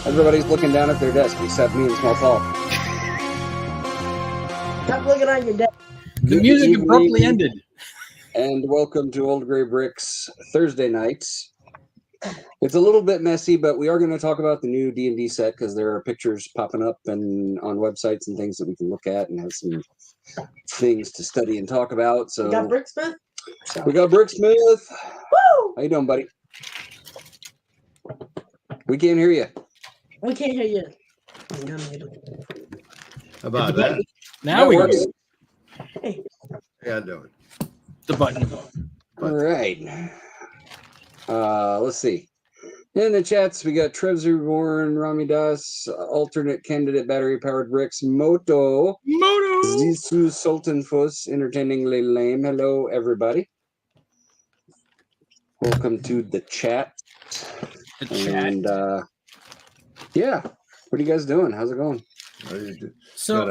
Everybody's looking down at their desk except me and Small Paul. Stop looking on your desk. The music abruptly ended. And welcome to Old Gray Bricks Thursday nights. It's a little bit messy, but we are going to talk about the new D&D set because there are pictures popping up and on websites and things that we can look at and have some things to study and talk about. So We got Bricksmith? We got Bricksmith. Woo! How you doing, buddy? We can't hear you. We can't hear you. How about that? Now we works. go. Hey. Yeah, doing. The button. All right. Let's see. In the chats, we got Trevor Reborn, Rami Das, alternate candidate, battery powered bricks, Moto, Zisu Sultanfus, entertainingly lame. Hello, everybody. Welcome to the chat. And yeah, what are you guys doing? How's it going? So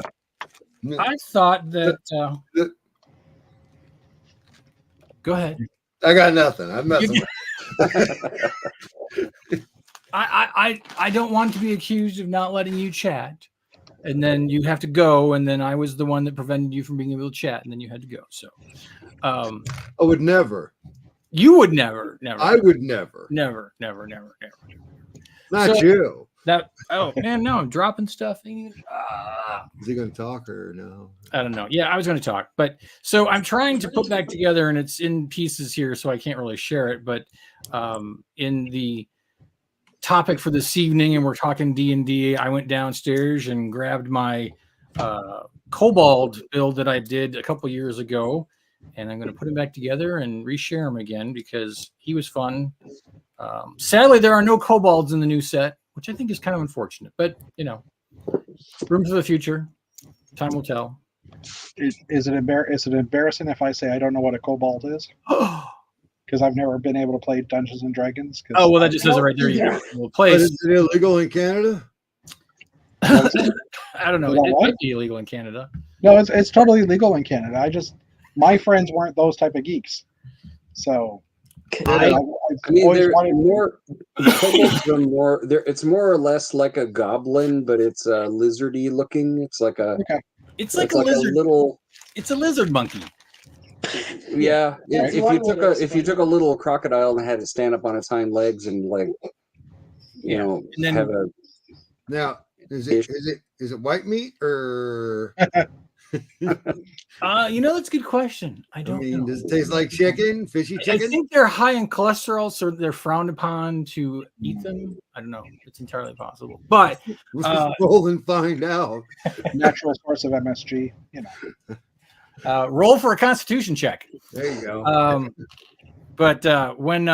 I thought that. Go ahead. I got nothing. I'm messing. I don't want to be accused of not letting you chat, and then you have to go, and then I was the one that prevented you from being able to chat, and then you had to go. So, I would never. You would never. I would never. Never. Not so, you. Oh man, no, I'm dropping stuff. Is he going to talk or no? I don't know. Yeah, I was going to talk, but so I'm trying to put back together, and it's in pieces here, so I can't really share it. But in the topic for this evening, and we're talking D&D, I went downstairs and grabbed my Kobold build that I did a couple years ago, and I'm going to put him back together and reshare him again because he was fun. Sadly, there are no kobolds in the new set, which I think is kind of unfortunate, but you know, room for the future. Time will tell. Is it embarrassing if I say I don't know what a kobold is? Because I've never been able to play Dungeons and Dragons. Oh, well, that just says it right there. Yeah. Is it illegal in Canada? I don't know. It might be illegal in Canada. No, it's totally legal in Canada. My friends weren't those type of geeks. So they're more. Kobolds are more. It's more or less like a goblin, but it's lizardy looking. It's like a. Okay. It's like a lizard. It's a lizard monkey. Yeah. If you took a little crocodile and had it stand up on its hind legs and and then have a. Now is it white meat or? That's a good question. I don't know. Does it taste like chicken, fishy chicken? I think they're high in cholesterol, so they're frowned upon to eat them. I don't know. It's entirely possible. But roll and find out. Natural source of MSG, roll for a constitution check. There you go. But when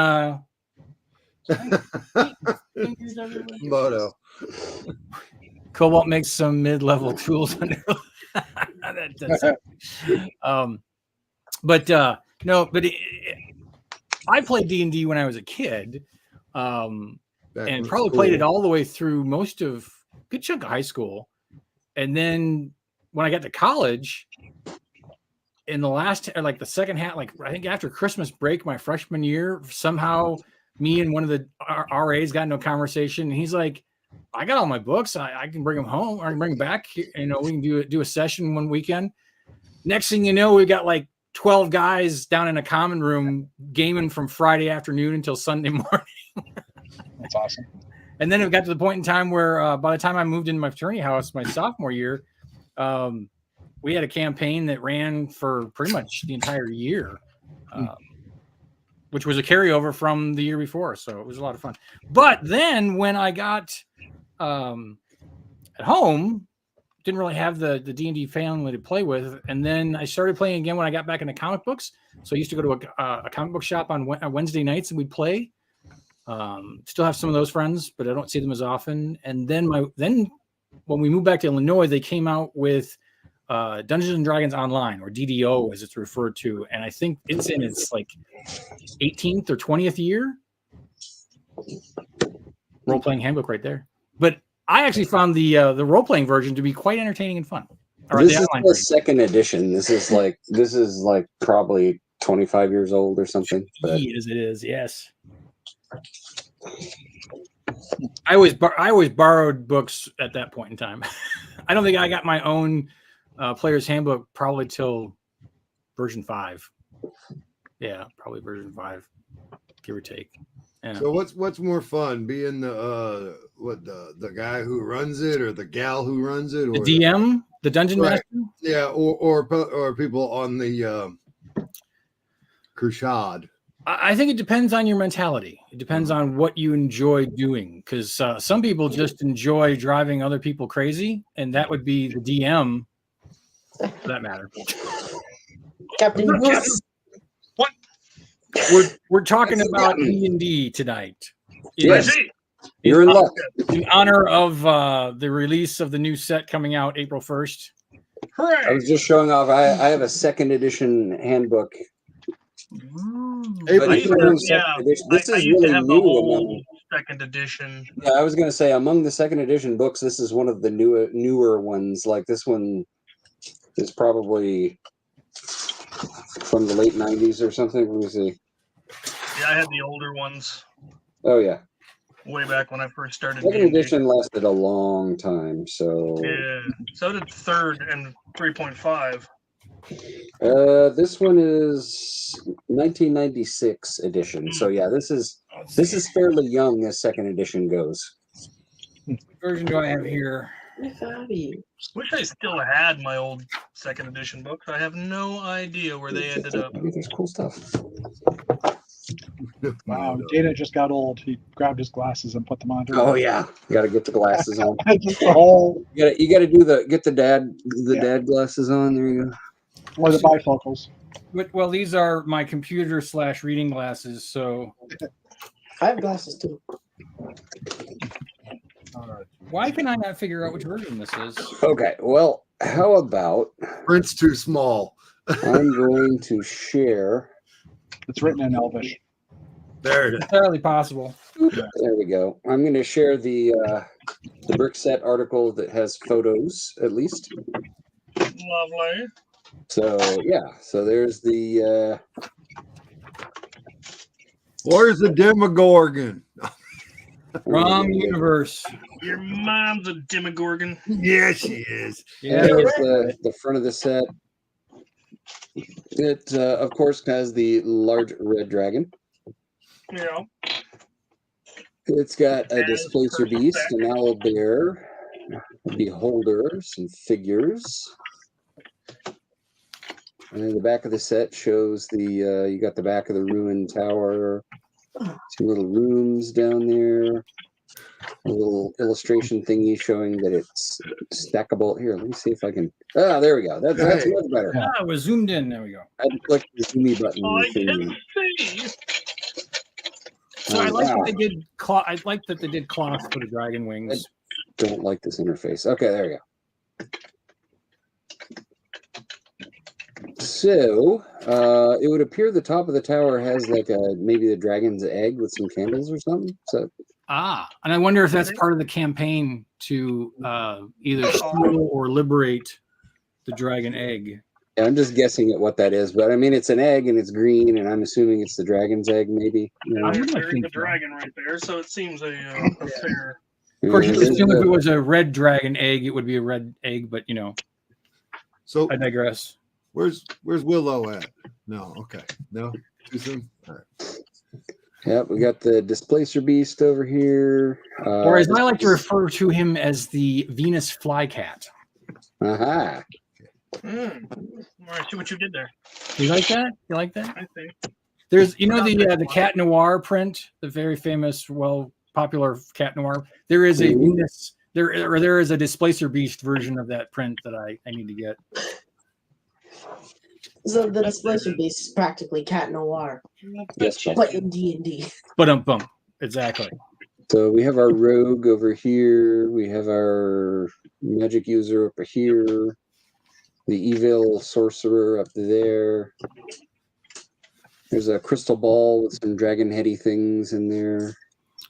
Moto. Cobalt makes some mid-level tools under I played D&D when I was a kid, and probably played it all the way through most of a good chunk of high school. And then when I got to college, in the last, the second half, I think after Christmas break, my freshman year, somehow me and one of the RAs got into a conversation, and he's like, I got all my books. I can bring them home. I can bring them back. We can do a session one weekend. Next thing you know, we got 12 guys down in a common room gaming from Friday afternoon until Sunday morning. That's awesome. And then it got to the point in time where by the time I moved into my fraternity house my sophomore year, we had a campaign that ran for pretty much the entire year, which was a carryover from the year before. So it was a lot of fun. But then when I got at home, didn't really have the D&D family to play with, and then I started playing again when I got back into comic books. So I used to go to a comic book shop on Wednesday nights, and we'd play. Still have some of those friends, but I don't see them as often. And then when we moved back to Illinois, they came out with Dungeons and Dragons Online, or DDO as it's referred to, and I think it's in its 18th or 20th year. Role-playing handbook right there. But I actually found the role-playing version to be quite entertaining and fun. This is the second edition. This is probably 25 years old or something. It is, yes. I always borrowed books at that point in time. I don't think I got my own player's handbook probably till version 5. Yeah, probably version 5, give or take. Yeah. So what's more fun, being the guy who runs it or the gal who runs it, or The DM, the dungeon Right. master? Yeah, or people on the crusade. I think it depends on your mentality. It depends on what you enjoy doing, because some people just enjoy driving other people crazy, and that would be the DM, for that matter. Captain Goose. We're talking about D&D tonight. Yes. You're in luck. In honor of the release of the new set coming out April 1st. I was just showing off. I have a second edition handbook. Hey, But I even used to, among yeah, second edition, this I is used really to have the new. whole second edition. Yeah, I was going to say among the second edition books, this is one of the newer ones. Like this one is probably from the late '90s or something. Let me see. Yeah, I had the older ones Oh yeah, way back when I first started. second D&D. edition lasted a long time. So Yeah, so did third and 3.5. this one is 1996 edition. So yeah, this is fairly young as second edition goes. What version do I have here? Wish I still had my old second edition books. I have no idea where they ended up. There's cool stuff. Wow, Dana just got old. He grabbed his glasses and put them on. Oh yeah, you got to get the glasses on. Just the whole, You got to get the dad glasses on. There you go. or the bifocals. Well, these are my computer / reading glasses. So I have glasses too. why can I not figure out which version this is? Okay, well, how about Print's too small. I'm going to share. It's written in Elvish. There it is. Entirely possible. There we go. I'm going to share the brick set article that has photos at least. Lovely. So yeah, so there's the. Where's the Demogorgon? Wrong universe. Your mom's a demogorgon. Yeah, she is. Yeah. There's the front of the set. It of course has the large red dragon. You know, It's got a As displacer per beast, spec. an owl bear, a beholder, some figures. And then the back of the set shows the you got the back of the ruined tower, some little rooms down there, a little illustration thingy showing that it's stackable. Here, let me see if I can. Ah, there we go. That's Hey. much better. Ah, we're zoomed in. There we go. I had to click the zoomy button. I thingy. can see. So I like wow. that they did cloth. I like that they did cloth for the dragon wings. Don't like this interface. Okay, there we go. So it would appear the top of the tower has like maybe the dragon's egg with some candles or something. So And I wonder if that's part of the campaign to either steal or liberate the dragon egg. yeah, I'm just guessing at what that is, but I mean it's an egg and it's green, and I'm assuming it's the dragon's egg, maybe. You know? I'm- There's think the so. dragon right there, so it seems a fair. Of course, you There's assume if the- it was a red dragon egg, it would be a red egg, but So I digress. where's Willow at? No, okay. No, too soon. All right. yeah, we got the displacer beast over here. Or as I like to refer to him as the Venus flycat. Aha. All right, see what you did there. You like that? You like that? I think. There's, the Cat Noir print, the very famous, popular Cat Noir. There is a Mhm. Venus. There is a Displacer Beast version of that print that I need to get. So the displacer beast is practically Cat Noir, Yes, Bob. but in D&D. But exactly. So we have our rogue over here. We have our magic user over here. The evil sorcerer up there. There's a crystal ball with some dragon heady things in there.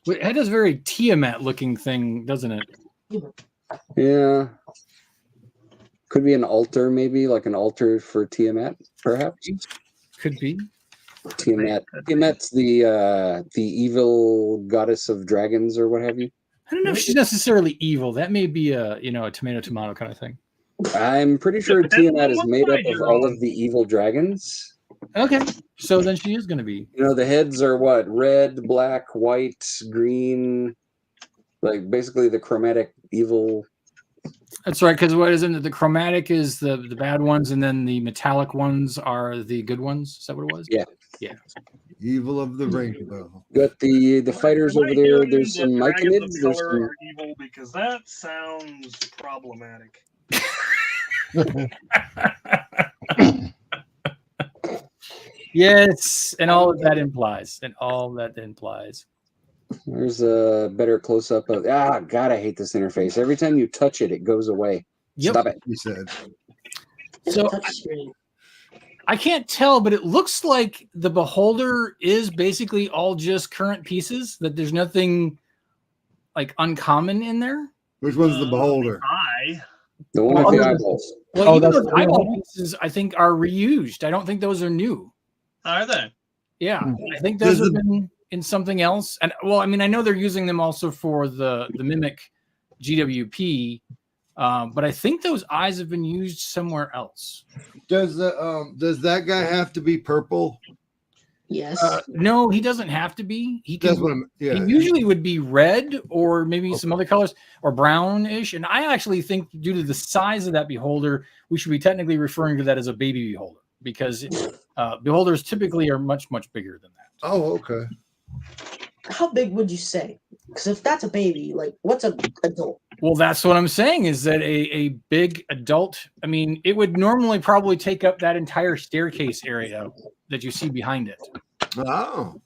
It has a very Tiamat looking thing, doesn't it? Yeah. Could be an altar, maybe like an altar for Tiamat, perhaps. Could be. Tiamat's the evil goddess of dragons or what have you. I don't know if she's necessarily evil. That may be a tomato kind of thing. I'm pretty sure Tiamat is made up of all of the evil dragons. Okay, so then she is going to be. You know, the heads are what? Red, black, white, green. Like basically the chromatic evil. That's right, because what isn't it? The chromatic is the bad ones, and then the metallic ones are the good ones. Is that what it was? Yeah. Yeah. Evil of the rainbow. Got the fighters over there. Am I There's some hearing that dragons myconids. of There's color some. are evil, because that sounds problematic. Yes, and all of that implies. There's a better close up of. Ah, God, I hate this interface. Every time you touch it, it goes away. Yep. Stop it. He said. So Touchscreen. I can't tell, but it looks like the beholder is basically all just current pieces. That there's nothing like uncommon in there. Which one's the beholder? The one with the eyeballs. Well, Oh, even that's those the eyeball beholder? pieces, I think, are reused. I don't think those are new. Are they? Yeah, Hmm. I think those Does have been in something else. And well, I mean, I know they're using them also for the Mimic GWP, but I think those eyes have been used somewhere else. Does that guy have to be purple? Yes. No, he doesn't have to be. He That's can. what I'm. Yeah. He usually would be red or maybe some other colors or brownish. And I actually think due to the size of that beholder, we should be technically referring to that as a baby beholder because beholders typically are much, much bigger than that. Oh, okay. How big would you say? Because if that's a baby, like what's a adult? Well, that's what I'm saying is that a big adult, I mean, it would normally probably take up that entire staircase area that you see behind it. Oh.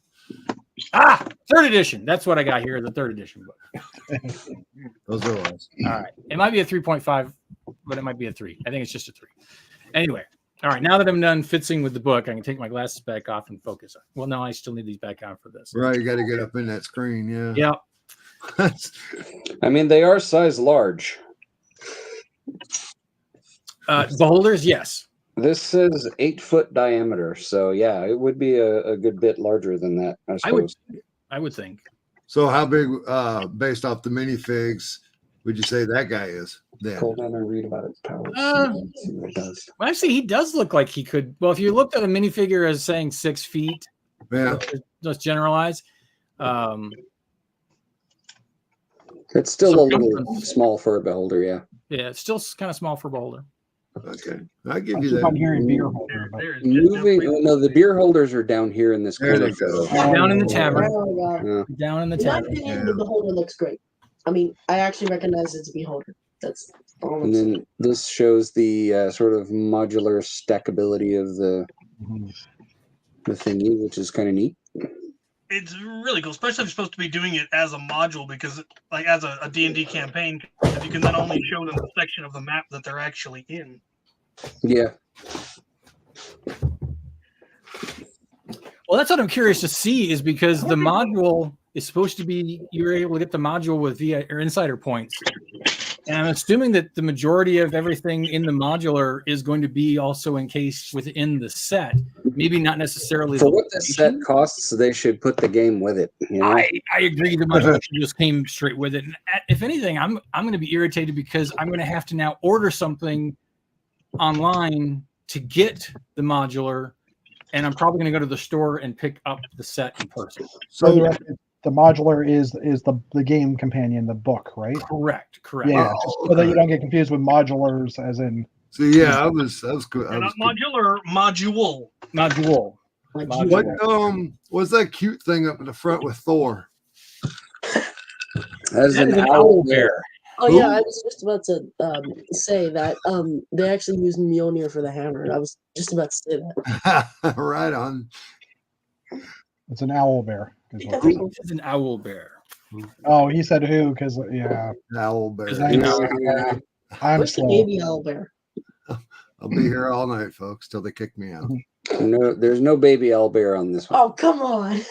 Ah, third edition. That's what I got here, the third edition book. Those are ones. All right. It might be a 3.5, but it might be a 3. I think it's just a 3. Anyway. All right. Now that I'm done fitzing with the book, I can take my glasses back off and focus on. Well, no, I still need these back on for this. Right, you got to get up in that screen. Yeah. Yeah. I mean, they are size large. Beholders, yes. This says 8-foot diameter, so yeah, it would be a good bit larger than that. I would think. So how big, based off the minifigs, would you say that guy is? Then? Hold on and read about its powers. See what it does. Well, actually, he does look like he could. Well, if you looked at a minifigure as saying 6 feet, Yeah. let's generalize. It's still a little Circumference. small for a beholder, yeah. Yeah, it's still kind of small for a beholder. Okay. I give I you keep on that. hearing beer holder, but There's Moving. Oh, no, the beer holders are down here in this There corner they go. photo. Down in the Oh. tavern. In Down in the my tavern. opinion, Yeah. the beholder looks great. I mean, I actually recognize it's a beholder. That's all I'm And saying. then this shows the sort of modular stackability of the thingy, which is kind of neat. It's really cool, especially if you're supposed to be doing it as a module, because like as a D&D campaign, you can then only show them a section of the map that they're actually in. Yeah. Well, that's what I'm curious to see is because the module is supposed to be, you're able to get the module with via or insider points. And I'm assuming that the majority of everything in the modular is going to be also encased within the set. Maybe not necessarily. For the what this set location. costs, they should put the game with it. You know? I agree. The modular just came straight with it. And if anything, I'm going to be irritated because I'm going to have to now order something online to get the modular, and I'm probably going to go to the store and pick up the set in person. for the So record, the modular is the game companion, the book, right? Correct. Yeah, just so that you don't get confused with modulars, as in yeah, I was good. They're not modular, module. Module. Like, Module. you- What was that cute thing up in the front with Thor? That is That is an an owl bear. Oh yeah, I was just about to say that they actually used Mjolnir for the hammer. I was just about to say that. Right on. it's an owl bear. is what- It's an owl bear. Oh, he said who? Because yeah, Owl bear. Is I that- know. I'm What's the slow. baby owlbear? I'll be here all night, folks, till they kick me out. No, there's no baby owl bear on this one. Oh come on! You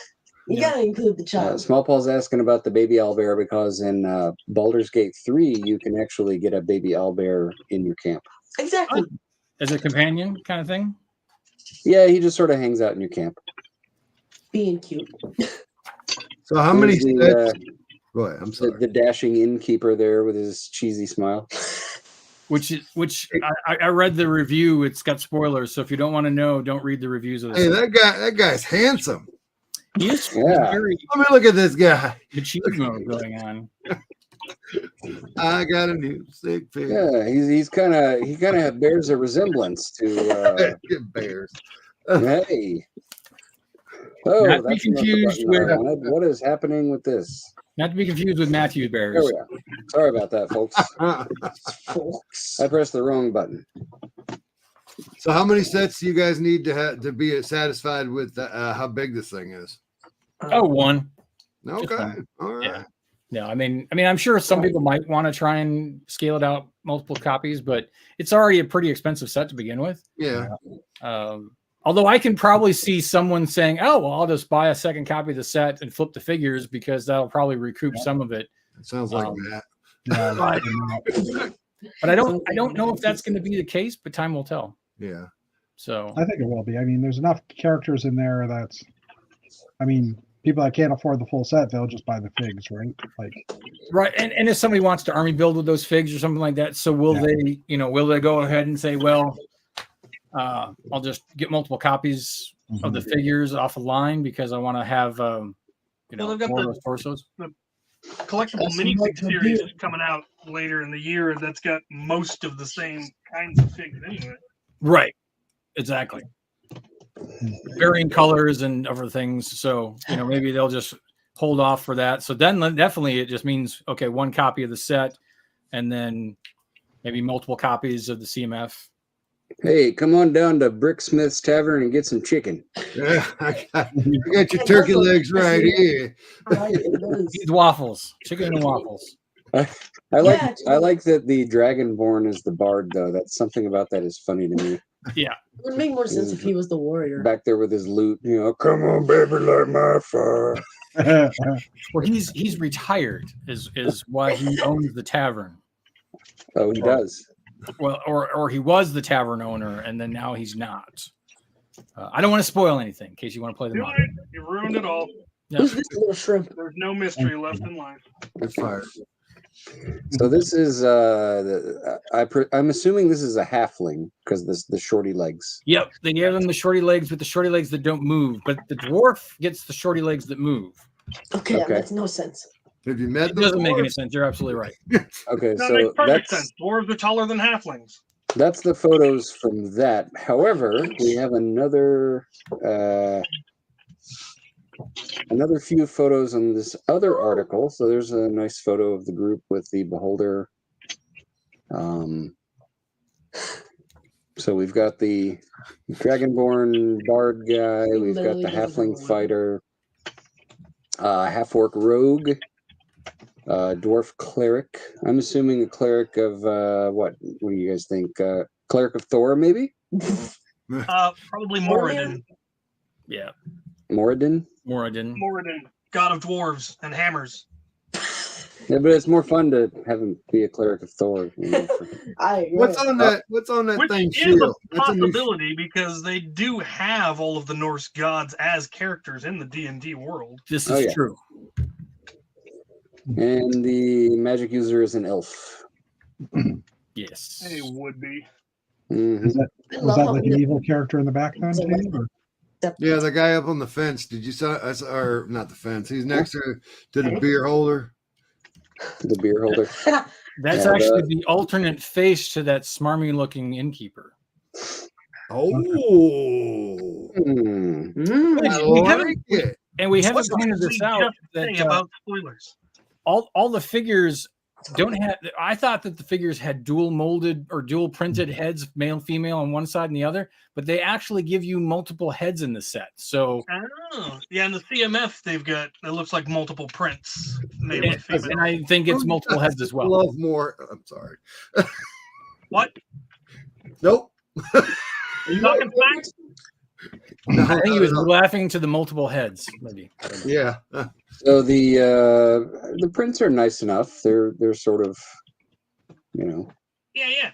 Yeah. gotta include the child. Small Paul's asking about the baby owl bear because in Baldur's Gate 3, you can actually get a baby owl bear in your camp. Exactly. As a companion kind of thing. Yeah, he just sort of hangs out in your camp. Being cute. So how many Here's the, sets? Go ahead. I'm The, sorry. the dashing innkeeper there with his cheesy smile. Which I read the review. It's got spoilers, so if you don't want to know, don't read the reviews of this. Hey, that guy's handsome. He is Yeah. very Let me look at this guy. machismo going on. I got a new sick figure. Yeah, he kind of bears a resemblance to. Get bears. Hey. Oh, Not to be that's not the confused button I with- wanted. What is happening with this? Not to be confused with Matthew There Bears. we are. Sorry about that, folks. Folks. I pressed the wrong button. So, how many sets do you guys need to be satisfied with how big this thing is? Oh, one. Okay, fine. all right. Yeah. No, I mean, I'm sure some people might want to try and scale it out multiple copies, but it's already a pretty expensive set to begin with. Yeah. Although I can probably see someone saying, "Oh, well, I'll just buy a second copy of the set and flip the figures because that'll probably recoup some of it." It sounds like that. Yeah, But I don't know if that's going to be the case, but time will tell. Yeah. So I think it will be. I mean, there's enough characters in there that's, I mean, people that can't afford the full set, they'll just buy the figs, right? Like, right, and if somebody wants to army build with those figs or something like that, so will they go ahead and say, well, I'll just get multiple copies of the figures off a line because I want to have they've got more of the- those torsos. Collectible That's minifig what they series do. is coming out later in the year that's got most of the same kinds of figs anyway. Right, exactly. Varying colors and other things, so maybe they'll just hold off for that. So then definitely it just means okay, one copy of the set, and then maybe multiple copies of the CMF. Hey, come on down to Bricksmith's Tavern and get some chicken. Yeah. I got your turkey legs right here. Right, it does. These waffles, chicken and waffles. I like Yeah, I like that the Dragonborn is the bard though. That's something about that is funny to me. It would make more sense if he was the warrior. Back there with his loot, come on, baby, light my fire. Well, he's retired is why he owns the tavern. Oh, he does. Well, or he was the tavern owner, and then now he's not. I don't want to spoil anything in case you want to play the Too mod. late. You ruined it all. Yeah. Who's this little shrimp? There's no mystery left in life. It's fire. So this is I'm assuming this is a halfling because the shorty legs. Yep, they gave him the shorty legs with the shorty legs that don't move, but the dwarf gets the shorty legs that move. Okay, that Okay. makes no sense. Have you met It the doesn't make any dwarf? sense. You're absolutely right. Okay, That so makes perfect that's sense. Dwarves are taller than halflings. that's the photos from that. However, we have another few photos on this other article. So there's a nice photo of the group with the beholder. So we've got the Dragonborn bard guy. We've got Literally the doesn't have a halfling weapon. fighter, half-orc rogue, dwarf cleric. I'm assuming a cleric of what? What do you guys think? Cleric of Thor, maybe? Probably Moradin. Yeah, Moradin? Moradin. Moradin, god of dwarves and hammers. Yeah, but it's more fun to have him be a cleric of Thor. I agree. What's on that? What's on that Which thing? is Shield. a That's a new. possibility because they do have all of the Norse gods as characters in the D&D world. This Oh, is yeah. true. And the magic user is an elf. Yes. They would be. Mhm. Is that, I was love that how like we- an evil character in the back then, So too? Or? Yeah, the guy up on the fence. Did you saw? Or not the fence? He's next to the beer holder. The beer holder. That's Yeah, actually the alternate face to that smarmy looking innkeeper. Oh, Hmm. I We haven't- like it. And we haven't What pointed did this we out just that say about spoilers? all the figures don't have. I thought that the figures had dual molded or dual printed heads, male and female, on one side and the other, but they actually give you multiple heads in the set. So, Oh, yeah, in the CMF they've got it looks like multiple prints, male and female. and I think it's multiple heads as well. Love more. I'm sorry. What? Nope. Are you talking facts? No, I think he was laughing to the multiple heads, maybe. Yeah. So the prints are nice enough. They're sort of, Yeah, yeah.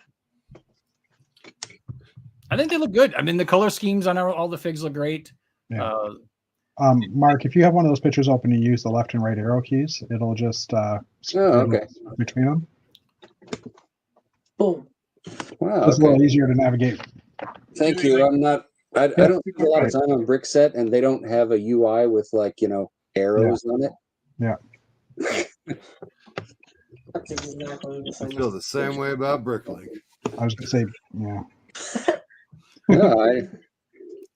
I think they look good. I mean, the color schemes on all the figs look great. Yeah. Mark, if you have one of those pictures open, you use the left and right arrow keys. It'll just okay. between them. Boom. Wow. It's a Okay. little easier to navigate. Thank you. I'm not. I Yeah, don't spend a lot of time on Brickset, and they don't have a UI with like arrows on it. Yeah. That's exactly the I same. feel the same way about Bricklink. I was gonna say, yeah. No,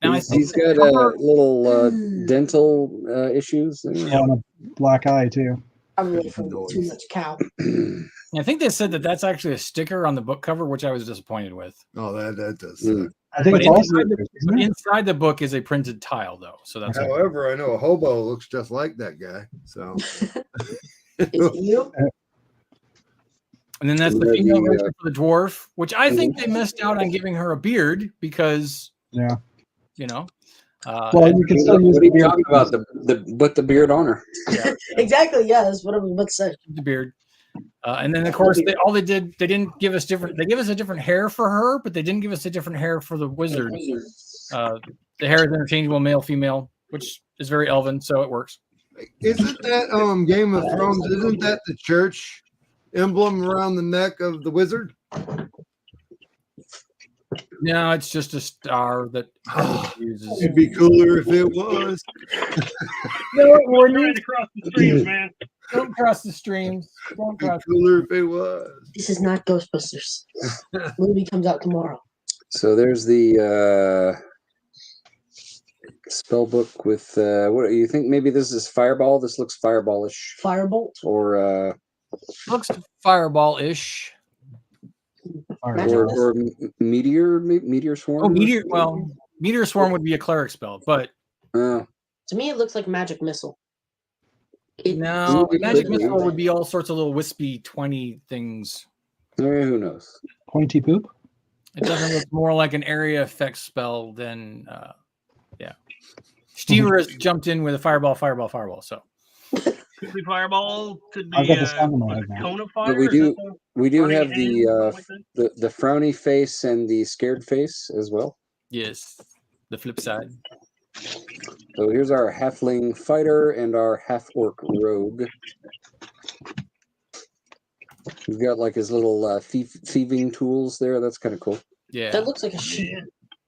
Now, I he's think got the cover- little dental issues. Oh, and a black eye too. I'm ready for too much cow. I think they said that that's actually a sticker on the book cover, which I was disappointed with. Oh, that does. Mm. suck. I think But it's also inside the, isn't it? inside the book is a printed tile, though. So that's okay. However, I know a hobo looks just like that guy. So Is it you? And then that's the Yeah, female the, version for the dwarf, which I think they missed out on giving her a beard because, Yeah. Well, you can still use What are you the beard. talking about? The beard on her. Exactly. Yeah, that's what I was about to say. the beard. And then of course they didn't give us they gave us a different hair for her, but they didn't give us a different hair for the wizard. The hair is interchangeable, male, female, which is very elven, so it works. isn't that Game of Thrones? Isn't that the church emblem around the neck of the wizard? No, it's just a star that uses. It'd be cooler if it was. No, it Trying wouldn't. to cross the streams, man. Don't cross the streams. Don't It'd be cross. cooler if it was. This is not Ghostbusters. Movie comes out tomorrow. So there's the spell book with what do you think? Maybe this is Fireball. This looks Fireballish, Firebolt. or Looks fireball-ish. Magic or meteor swarm. Oh, meteor. Well, meteor swarm would be a cleric spell, but Oh, To me, it looks like magic missile. It, no, Ooh, magic good. missile would be all sorts of little wispy 20 things. who knows? Pointy poop. It doesn't look more like an area effect spell than yeah. Stever has jumped in with a fireball. So Could be fireball. Could be I've got the song in my head now. cone of fire. But we is do that the we do burning have hand, something like that? the frowny face and the scared face as well. yes, the flip side. So here's our halfling fighter and our half orc rogue. He's got like his little thieving tools there. That's kind of cool. Yeah. that looks like a sheep.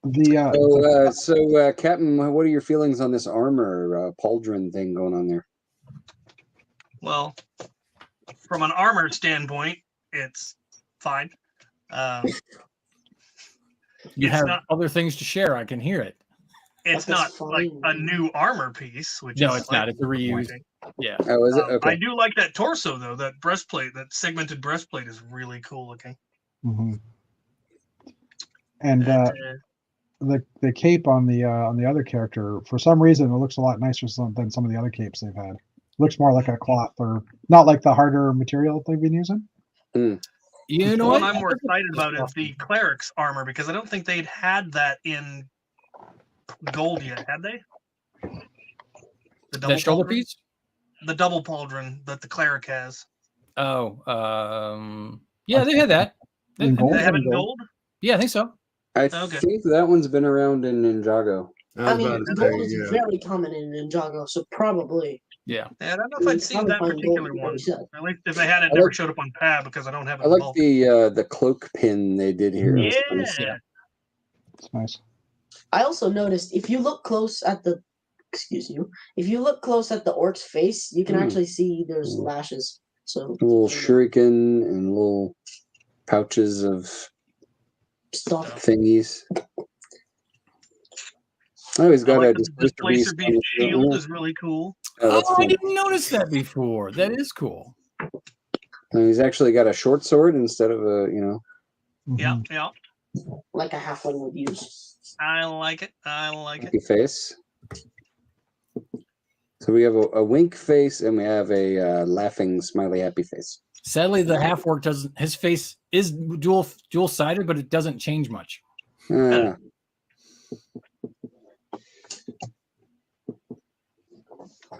The So Captain, what are your feelings on this armor pauldron thing going on there? Well, from an armor standpoint, it's fine. You it's have not- other things to share. I can hear it. It's That's not like a fine. new armor piece, which No, is it's not. It's a reuse. disappointing. Yeah. Oh, is it? I Okay. do like that torso though. That breastplate, that segmented breastplate, is really cool looking. Mhm. And the cape on the other character, for some reason, it looks a lot nicer than some of the other capes they've had. Looks more like a cloth, or not like the harder material they've been using. You The know one what? I'm more excited about is the cleric's armor because I don't think they'd had that in gold yet, had they? The That shoulder pauldron? piece? The double pauldron that the cleric has. Oh, yeah, they had that. They- In gold? They have it in gold? gold? Yeah, I think so. I Okay. think that one's been around in Ninjago. I mean, about to gold say, is yeah. very common in Ninjago, so probably. Yeah. Yeah, I don't know if I'd seen that particular one. At least if they had it, I never like- showed up on Pab because I don't have it. I in like bulk. the cloak pin they did here. Yeah. That's nice. It's nice. I also noticed if you look close at the, excuse you, if you look close at the orc's face, you can Hmm. actually see there's lashes. So A little shuriken and little pouches of stuff. thingies. Oh, he's I got like a the Displacer Beast Beast shield is really cool. Oh, that's Oh, I cool. didn't notice that before. That is cool. And he's actually got a short sword instead of a, Yeah, Mhm. yeah. Like a halfling would use. I like it. I like it. happy face. So we have a wink face and we have a laughing, smiley, happy face. Sadly, the half orc doesn't. His face is dual sided, but it doesn't change much. Ah.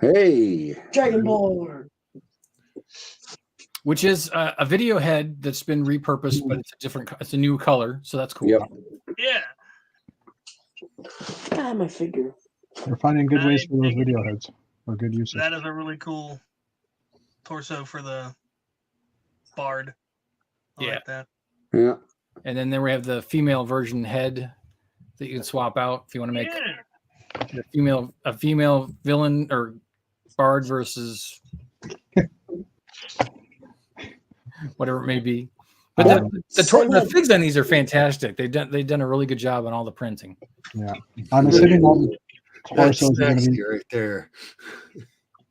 Hey, Dragonborn. Which is a video head that's been repurposed, but it's a different. It's a new color, so that's cool. Yep. Yeah. I have my figure. They're finding good ways for those video heads or good uses. That is a really cool torso for the Bard. I like that. Yeah. And then we have the female version head that you can swap out if you want to make a female villain or Bard versus whatever it may be. But the figs on these are fantastic. They've done a really good job on all the printing. Yeah, I'm assuming all the That's torsos are going to be. right there.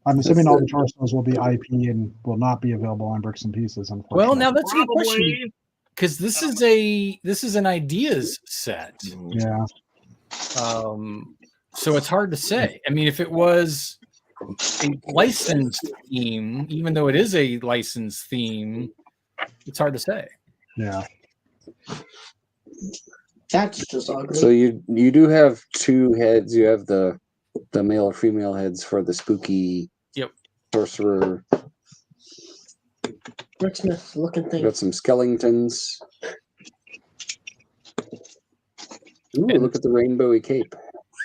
I'm assuming all the torsos will be IP and will not be available on Bricks and Pieces. Unfortunately. Well, now that's a good question Probably. because this is an ideas set. Yeah. So it's hard to say. I mean, if it was a licensed theme, even though it is a licensed theme, it's hard to say. Yeah. That's just ugly. So you do have two heads. You have the male or female heads for the spooky sorcerer. Bricksmith looking You thing. got some skeletons. Ooh, look at the rainbowy cape.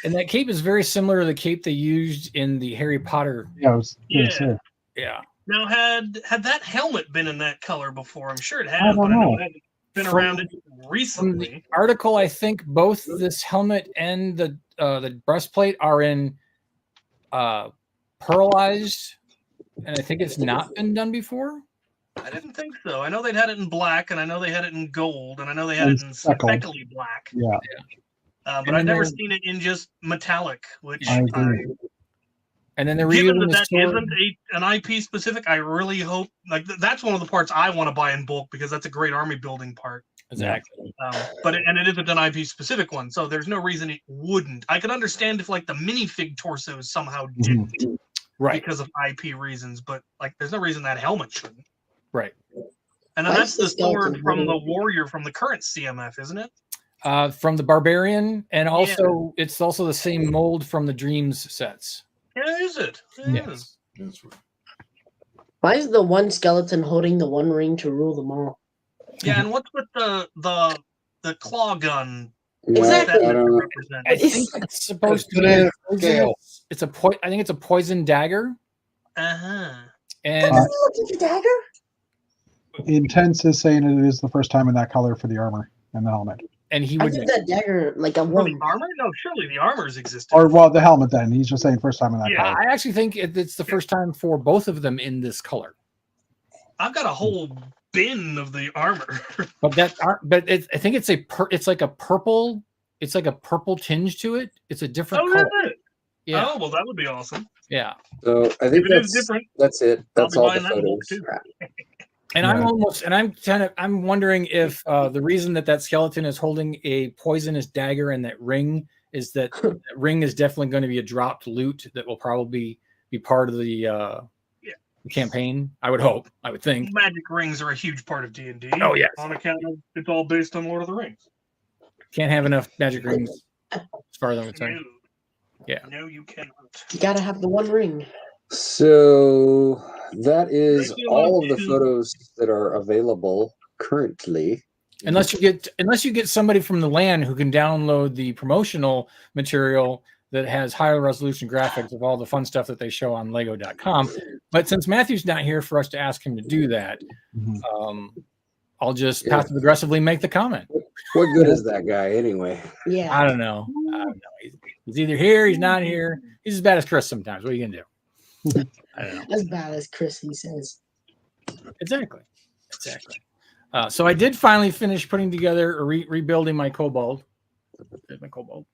And that cape is very similar to the cape they used in the Harry Potter. Yeah. I was gonna Yeah. say. Yeah. Now, had that helmet been in that color before? I'm sure it I has, don't but I know know. it hasn't been From- around it From the recently. article, I think both this helmet and the breastplate are in pearlized, and I think it's not been done before. I didn't think so. I know they'd had it in black, and I know they had it in gold, and I know they had And it in speckled. speckly black. Yeah. But And I've never then- seen it in just metallic, which I agree. And then they're given reusing that the that sword. isn't an IP specific, I really hope that's one of the parts I want to buy in bulk because that's a great army building part. Exactly. But it isn't an IP specific one, so there's no reason it wouldn't. I could understand if like the minifig torsos somehow didn't Right. because of IP reasons, but like there's no reason that helmet shouldn't. Right. And then Why that's is the the sword skeleton from the really- warrior from the current CMF, isn't it? From the Barbarian, and also it's also the same mold from the Dreams sets. Yeah, is it? Yeah. Yes. That's right. Why is the one skeleton holding the one ring to rule them all? Yeah, and what's with the claw gun? Yeah, Exactly. I don't know. Represent? I think it's supposed to be. Banana a scale. poisonous- It's a I think it's a poison dagger, Uh-huh. and Doesn't it look like a dagger? Intense is saying it is the first time in that color for the armor and the helmet. he I would. think that dagger like a Well, the one. armor? No, surely the armor's existed. Or well, the helmet. Then he's just saying first time in that Yeah. color. I actually think it's the first time for both of them in this color. I've got a whole bin of the armor. But I think it's it's like a purple. It's like a purple tinge to it. It's a different Oh, color. is it? Yeah, Oh, well, that would be awesome. yeah. So I think If it is that's different, that's it. That's I'll all be the buying that book photos. too. And I'm wondering if the reason that skeleton is holding a poisonous dagger and that ring is that ring is definitely going to be a dropped loot that will probably be part of the campaign. I would hope. I would think. Magic rings are a huge part of D&D. Oh, yes. On account of it's all based on Lord of the Rings. Can't have enough magic rings, as far as I'm concerned. No. Yeah. No, you cannot. You gotta have the one ring. So that is Maybe all of the two. photos that are available currently. Unless you get somebody from the LAN who can download the promotional material that has higher resolution graphics of all the fun stuff that they show on Lego.com. But since Matthew's not here for us to ask him to do that, Mhm. I'll just Yeah. passive aggressively make the comment. What good is that guy anyway? Yeah. I don't know. He's either here, he's not here. He's as bad as Chris sometimes. What are you gonna do? I don't know. As bad as Chris, he says. Exactly. So I did finally finish putting together or rebuilding my kobold. There's my kobold.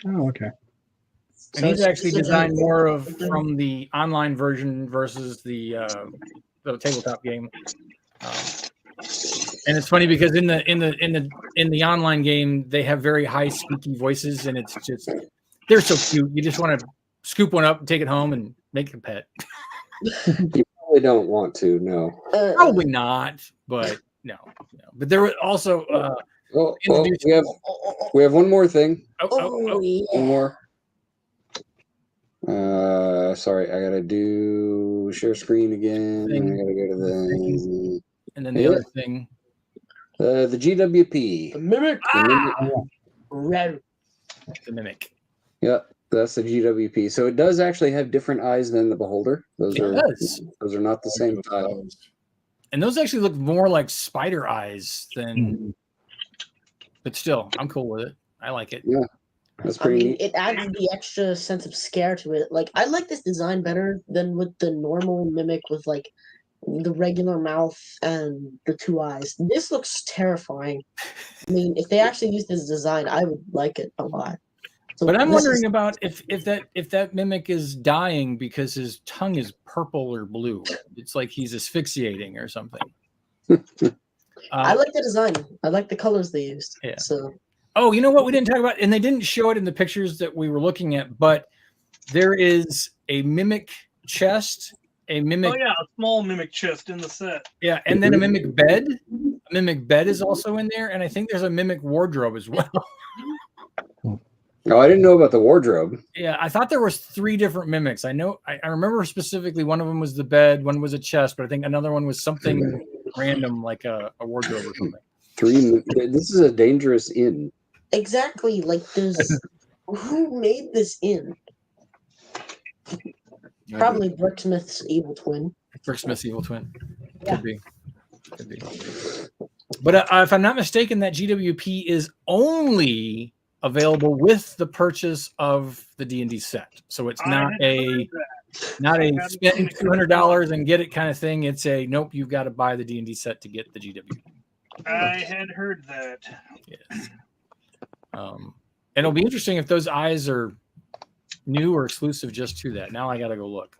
Oh, okay. And he's actually designed more of from the online version versus the tabletop game. And it's funny because in the online game they have very high squeaky voices, and it's just they're so cute. You just want to scoop one up and take it home and make it a pet. You probably don't want to, no. Probably not, but no. But there were also We have one more thing. Oh, yeah. One more. Sorry, I gotta do share screen again. Thing. I gotta go to the and then the other thing. GWP. The mimic. The mimic- Red. the Mimic. Yep, that's the GWP. So it does actually have different eyes than the Beholder. Those It does. are not the same tile. And those actually look more like spider eyes than. But still, I'm cool with it. I like it. Yeah, that's I pretty mean, neat. it adds the extra sense of scare to it. Like, I like this design better than with the normal Mimic with like the regular mouth and the 2 eyes. This looks terrifying. I mean, if they actually used this design, I would like it a lot. So But I'm this wondering is- about if that Mimic is dying because his tongue is purple or blue. It's like he's asphyxiating or something. I like the design. I like the colors they used. Yeah. So Oh, you know what we didn't talk about, and they didn't show it in the pictures that we were looking at, but there is a Mimic chest, a Mimic, Oh yeah, a small Mimic chest in the set. yeah, and then a Mimic bed. A Mimic bed is also in there, and I think there's a Mimic wardrobe as well. Oh, I didn't know about the wardrobe. Yeah, I thought there was 3 different Mimics. I know, I remember specifically one of them was the bed, one was a chest, but I think another one was something random like a wardrobe or something. 3. This is a dangerous inn. exactly, like there's who made this in? Probably Bricksmith's evil twin. Bricksmith's evil twin. Yeah. Could be. Could be. But if I'm not mistaken, that GWP is only available with the purchase of the D&D set. So it's not a spend $200 and get it kind of thing. It's a nope, you've got to buy the D&D set to get the GWP. I had heard that. Yes. And it'll be interesting if those eyes are new or exclusive just to that. Now I got to go look.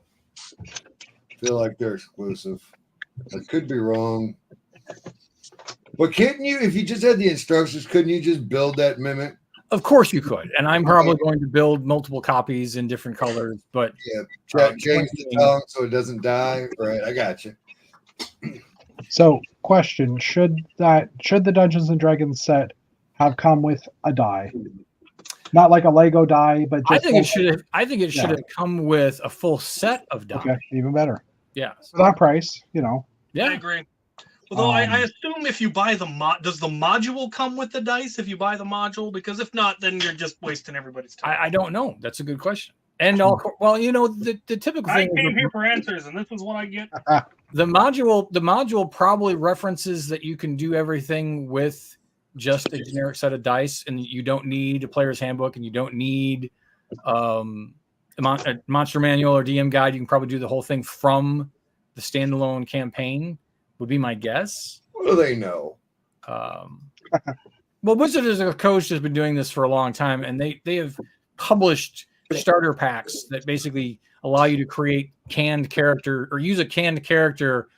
I feel like they're exclusive. I could be wrong. But couldn't you, if you just had the instructions, couldn't you just build that Mimic? Of course you could. And I'm probably going to build multiple copies in different colors, but Yeah, change the tongue so it doesn't die. Right, I got you. So, question: should the Dungeons and Dragons set have come with a die? Not like a Lego die, but just I think it should have come with a full set of dice. Okay, even better. Yeah. For that price, you know. I Yeah. agree. Although I assume if you buy the does the module come with the dice? If you buy the module, because if not, then you're just wasting everybody's time. I don't know. That's a good question. And well, you know, the typical I thing came is here for answers, and this is what I get. the module probably references that you can do everything with just a generic set of dice, and you don't need a player's handbook, and you don't need a monster manual or DM guide. You can probably do the whole thing from the standalone campaign, would be my guess. What do they know? Well, Wizards of the Coast has been doing this for a long time, and they have published starter packs that basically allow you to create canned character or use a canned character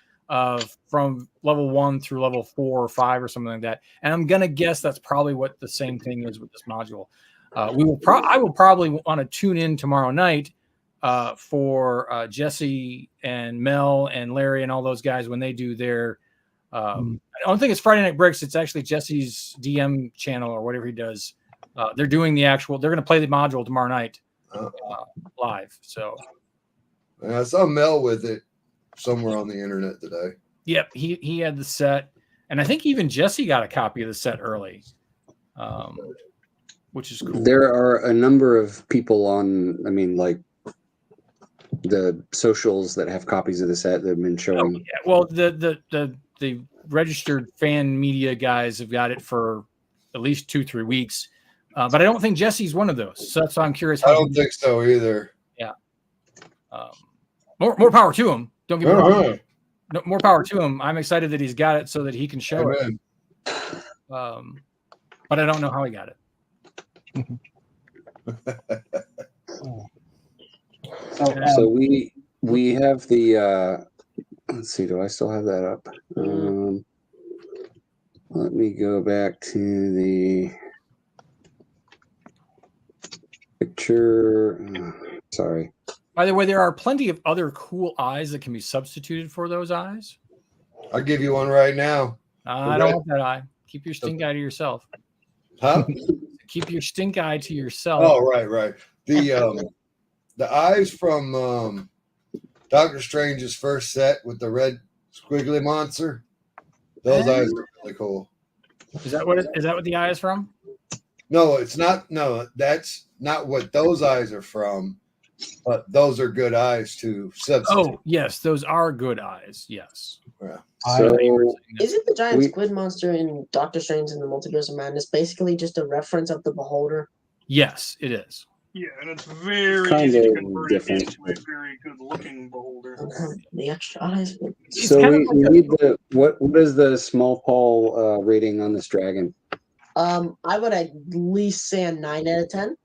from level 1 through level 4 or 5 or something like that. And I'm gonna guess that's probably what the same thing is with this module. I will probably want to tune in tomorrow night for Jesse and Mel and Larry and all those guys when they do their. I don't think it's Friday Night Bricks. It's actually Jesse's DM channel or whatever he does. They're doing the actual. They're going to play the module tomorrow night live. So. I saw Mel with it somewhere on the internet today. Yep, he had the set, and I think even Jesse got a copy of the set early, which is cool. There are a number of people on, I mean, like the socials that have copies of the set that have been showing. Oh, yeah. Well, the registered fan media guys have got it for at least 2-3 weeks, but I don't think Jesse's one of those. So that's why I'm curious. I don't think so either. Yeah. More power to him. Don't get me wrong. No, more power to him. I'm excited that he's got it so that he can show Amen. it. But I don't know how he got it. So we have the let's see, do I still have that up? Let me go back to the picture. Sorry. By the way, there are plenty of other cool eyes that can be substituted for those eyes. I'll give you one right now. I don't want that eye. Keep your stink eye to yourself. Huh? Keep your stink eye to yourself. Oh, right. The eyes from Doctor Strange's first set with the red squiggly monster. Those eyes are really cool. Is that what the eye is from? No, it's not. No, that's not what those eyes are from. But those are good eyes to substitute. Oh, yes, those are good eyes. Yes. So Isn't the giant We- squid monster in Doctor Strange and the Multiverse of Madness basically just a reference of the Beholder? Yes, it is. Yeah, and it's very Kind easy to of convert different. it into a very good-looking beholder. Don't have the extra eyes. But It's so kind we, of we like need the what is the small Paul rating on this dragon? I would at least say a 9 out of 10.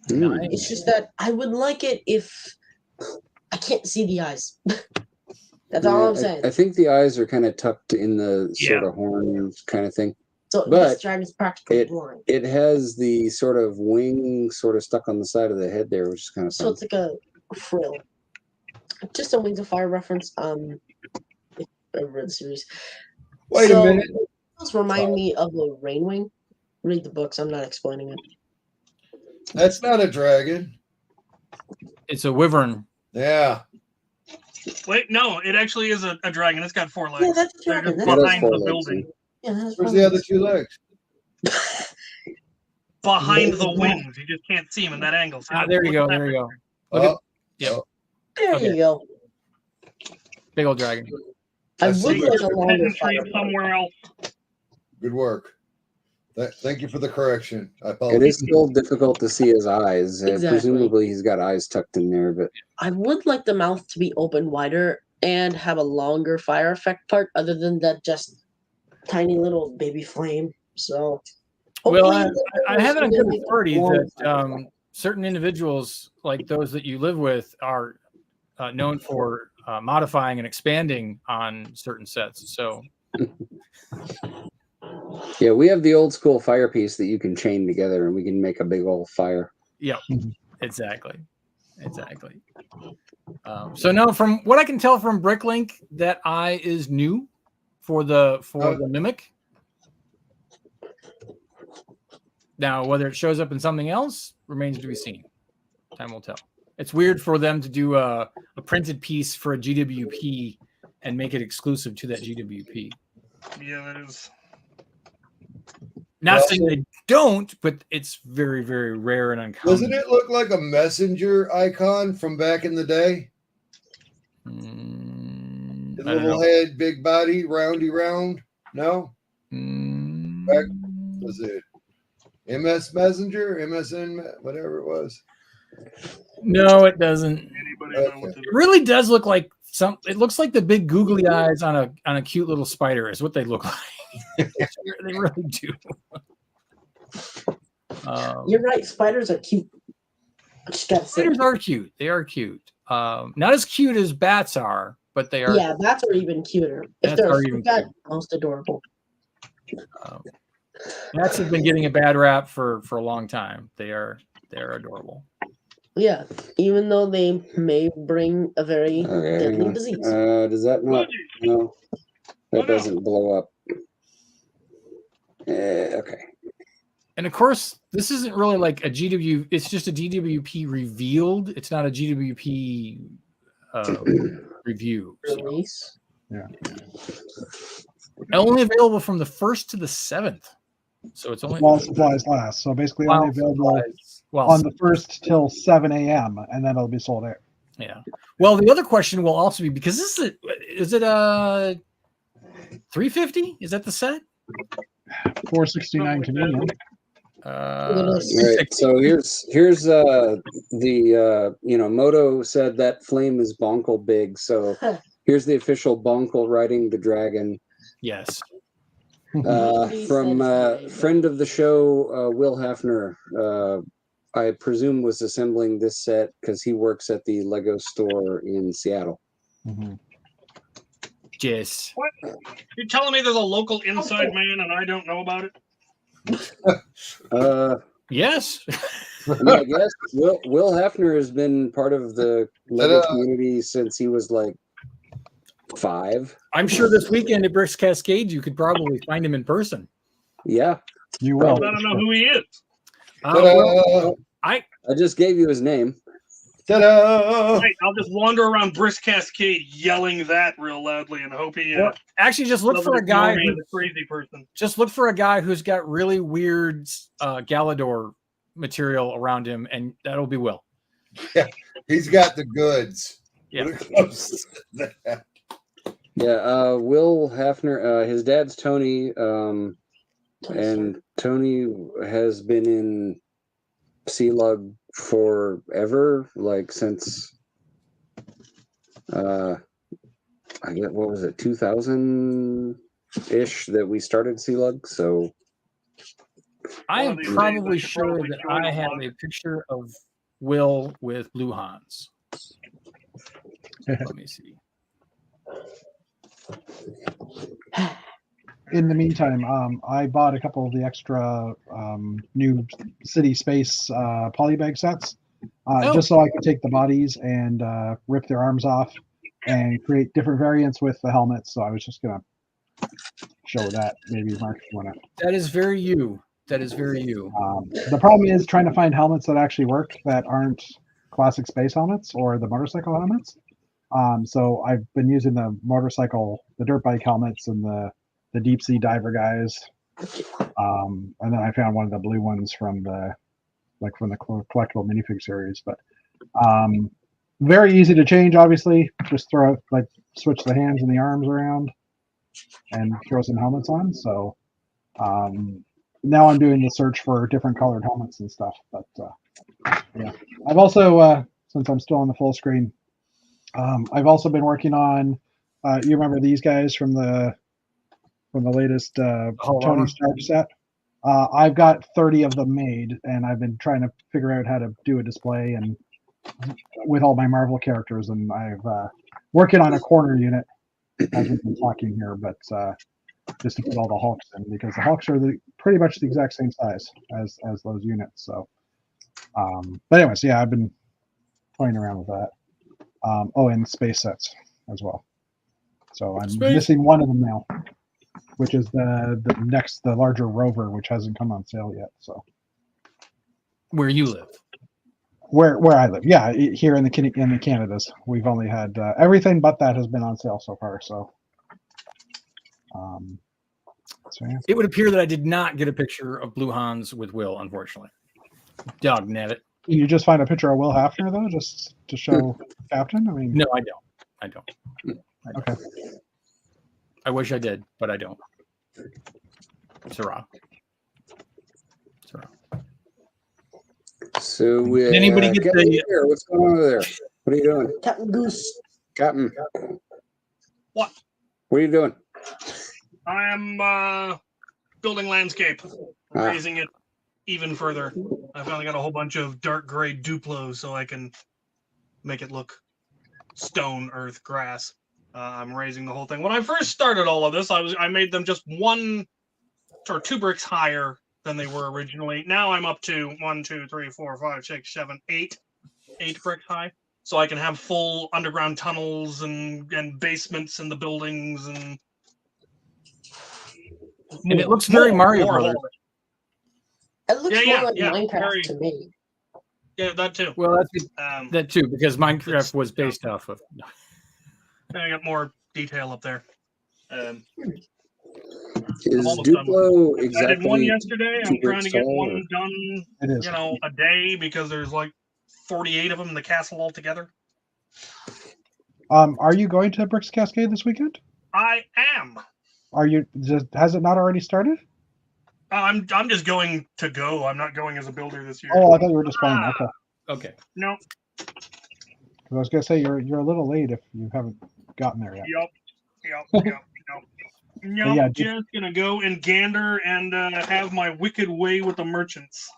Hmm. It's just that I would like it if I can't see the eyes. That's all I'm Yeah, saying. I think the eyes are kind of tucked in the sort Yeah. of horn kind of thing. So but this dragon's practically blind. It has the sort of wing sort of stuck on the side of the head there, which is kind of So fun. it's like a frill. Just a Wings of Fire reference. If I read the series. Wait a minute. Those remind me of a Rainwing. Read the books. I'm not explaining it. That's not a dragon. it's a wyvern. Yeah. Wait, no, it actually is a dragon. It's got 4 legs. Yeah, that's a They're dragon. just That's It has behind 4 the legs, building. Yeah, that's Where's the other fine. 2 legs? Behind the Yeah. wings. You just can't see them in that angle. See, There you look go. at that There you go. Oh, Look Yep. There Okay. you go. Big old dragon. I That's would the like a longer Pet and fire. tree somewhere else. good work. Thank you for the correction. I It apologize. is still difficult to see his eyes. Exactly. Presumably, he's got eyes tucked in there, but I would like the mouth to be open wider and have a longer fire effect part, other than that just tiny little baby flame. So, Well, hopefully I have it on they're good gonna make authority long that fire. certain individuals, like those that you live with, are known for modifying and expanding on certain sets. So, yeah, we have the old school fire piece that you can chain together, and we can make a big old fire. yeah, exactly. So now, from what I can tell from Bricklink, that eye is new for the mimic. Now, whether it shows up in something else remains to be seen. Time will tell. It's weird for them to do a printed piece for a GWP and make it exclusive to that GWP. Yeah, that is. Not Well- saying they don't, but it's very, very rare and uncommon. Doesn't it look like a messenger icon from back in the day? Mm, The I don't little know. head, big body, roundy round? No? Mm, Back- Was it MS Messenger? MSN? Whatever it was. no, it doesn't. Anybody know what It the really does look like some. It looks like the big googly eyes on a cute little spider is what they look like. They really do. You're right. Spiders are cute. I just gotta say. Spiders are cute. They are cute. Not as cute as bats are, but they are. Yeah, bats are even cuter. If Bats they're are a even fruit bat, most adorable. Bats have been getting a bad rap for a long time. They're adorable. Yeah, even though they may bring a very Okay, hang deadly on. disease. Does that not? No, Oh, that no. doesn't blow up. Okay. And of course, this isn't really like a GW. It's just a GWP revealed. It's not a GWP review. So. Release. Only available from the 1st to the 7th. So it's only While supplies last. So basically while only available supplies- while on the 1st till 7 a.m. and then it'll be sold out. Yeah. Well, the other question will also be, because this is it a 350? Is that the set? $469 Canadian. All right. So here's the Moto said that flame is bonkle big. So here's the official bonkle riding the dragon. Yes. From friend of the show, Will Hafner. I presume was assembling this set because he works at the Lego store in Seattle. Mhm. Yes. What? You're telling me there's a local inside man and I don't know about it? Yes. I guess Will Hafner has been part of the Lego community since he was like 5. I'm sure this weekend at Bricks Cascade, you could probably find him in person. Yeah. You I will. don't know who he is. Well, I just gave you his name. Ta-da! Right, I'll just wander around Brisk Cascade yelling that real loudly and hope he Well, actually, just look doesn't for a guy. ignore me as a crazy person. Just look for a guy who's got really weird Galador material around him, and that'll be Will. He's got the goods. Yeah. When it comes to that. Yeah, Will Hafner, his dad's Tony, and Tony has been in Sea-Lug forever, like since I get what was it, 2000-ish that we started Sea-Lug. So I am One of these days, I probably should sure probably that join I a have blog. a picture of Will with Blue Hans. Let me see. In the meantime, I bought a couple of the extra new city space polybag sets, just so I could take the bodies and rip their arms off and create different variants with the helmets. So I was just gonna show that. Maybe Mark, if you want to. That is very you. That is very you. The problem is trying to find helmets that actually work that aren't classic space helmets or the motorcycle helmets. So I've been using the dirt bike helmets and the deep sea diver guys. And then I found one of the blue ones from the collectible minifig series. But very easy to change, obviously. Just switch the hands and the arms around and throw some helmets on. So now I'm doing the search for different colored helmets and stuff. But yeah, I've also, since I'm still on the full screen, I've also been working on, you remember these guys from the latest Tony Stark set? I've got 30 of them made, and I've been trying to figure out how to do a display and with all my Marvel characters, and I've working on a corner unit as we've been talking here, but just to put all the Hulks in, because the Hulks are pretty much the exact same size as those units. So, but anyways, yeah, I've been playing around with that. And space sets as well. So I'm missing one of them now, which is the larger rover, which hasn't come on sale yet. So Where you live? Where I live, yeah, here in the Canadas, we've only had everything but that has been on sale so far. So, yeah. It would appear that I did not get a picture of Blue Hans with Will, unfortunately. Dog nabbit. You just find a picture of Will Hafner though, just to show Captain. I mean, No, I don't. Okay. I wish I did, but I don't. Sarah. So Did anybody get Captain the- here, what's going on over there? What are you doing, Captain Goose. Captain? What? What are you doing? I am building landscape, Ah. raising it even further. I finally got a whole bunch of dark gray Duplo so I can make it look stone, earth, grass. I'm raising the whole thing. When I first started all of this, I made them just 1 or 2 bricks higher than they were originally. Now I'm up to 1, 2, 3, 4, 5, 6, 7, 8 bricks high. So I can have full underground tunnels and basements in the buildings and it looks very Mario more Brothers. of it. It looks Yeah, more like yeah, Minecraft very- to me. Yeah, that too. Well, that's Um, that too, because Minecraft was based off of. I got more detail up there. Is almost done with Duplo I did one exactly yesterday. 2 I'm trying to bricks get tall, one or- done, it is. a day because there's like 48 of them in the castle altogether. Are you going to Bricks Cascade this weekend? I am. Are you? Has it not already started? I'm just going to go. I'm not going as a builder this year. Oh, I thought you were just playing. Okay. Okay. No. 'Cause I was gonna say you're a little late if you haven't gotten there yet. Yep. yeah, I'm just gonna go and gander and have my wicked way with the merchants.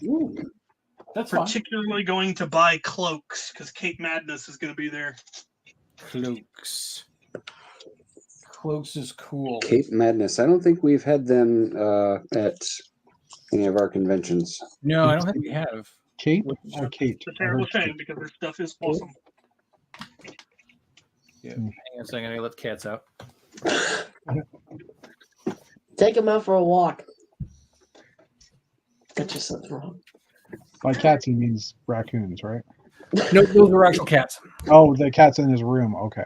Ooh, that's fine. Particularly going to buy cloaks because Cape Madness is going to be there. Cloaks. Cloaks is cool. Cape Madness. I don't think we've had them at any of our conventions. No, I don't think we have. Kate or Kate? It's a I terrible heard shame because their stuff is awesome. Yeah. Hang on a second. I let the cats out. Take him out for a walk. Got yourself wrong. By cats he means raccoons, right? No, those were actual cats. Oh, the cat's in his room. Okay.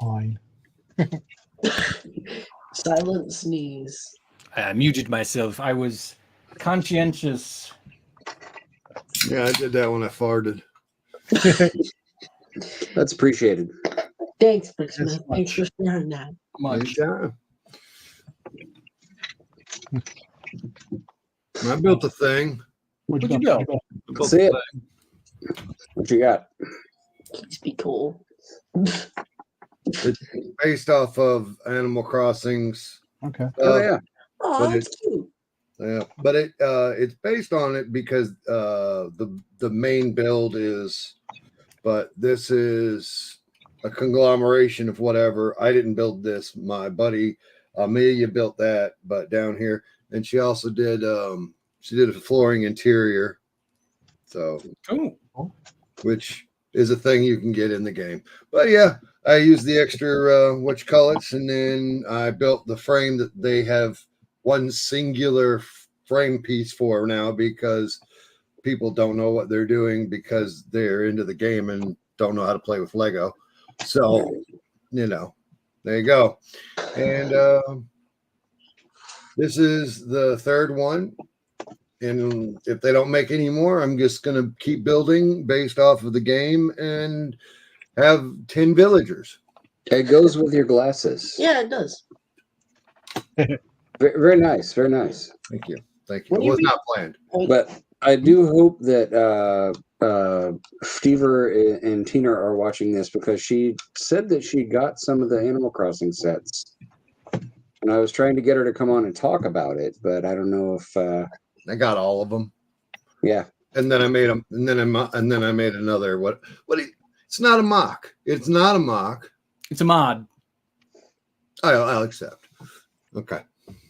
Fine. Silent sneeze. I muted myself. I was conscientious. Yeah, I did that when I farted. That's appreciated. Thanks, Bricksmith. That's Thanks for sharing that. Much. Anytime. I built a thing. What'd What'd you build? build? I built See a it. thing. What you got? Please be cool. Based off of Animal Crossing's. Okay. Oh yeah. Oh, But that's cute. Yeah, but it's based on it because the main build is, but this is a conglomeration of whatever. I didn't build this. My buddy Amelia built that, but down here, and she also did a flooring interior, so Cool. which is a thing you can get in the game. But yeah, I used the extra and then I built the frame that they have one singular frame piece for now because people don't know what they're doing because they're into the game and don't know how to play with Lego. So, there you go. And this is the third one. And if they don't make any more, I'm just going to keep building based off of the game and have 10 villagers. It goes with your glasses. Yeah, it does. Very nice. Very nice. Thank you. Thank you. What It do you was mean? not planned. But I do hope that Stever and Tina are watching this because she said that she got some of the Animal Crossing sets. And I was trying to get her to come on and talk about it, but I don't know if I got all of them. yeah. And then I made them, and then I made another. It's not a mock. It's not a mock. It's a mod. I'll accept. Okay.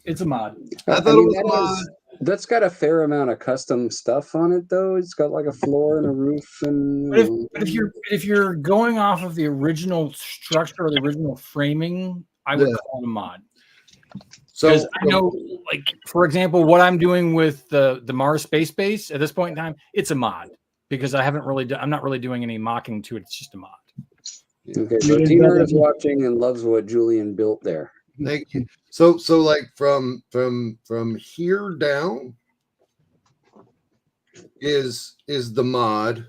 It's a mod. I thought it was a that mod. that's got a fair amount of custom stuff on it though. It's got like a floor and a roof and But if you're going off of the original structure or the original framing, I would Yeah. call it a mod. So Because I know, like for example, what I'm doing with the Mars Space Base at this point in time, it's a mod because I'm not really doing any mocking to it. It's just a mod. okay, so You Tina didn't is watching and loves what Julian built there. thank you. So like from here down is the mod.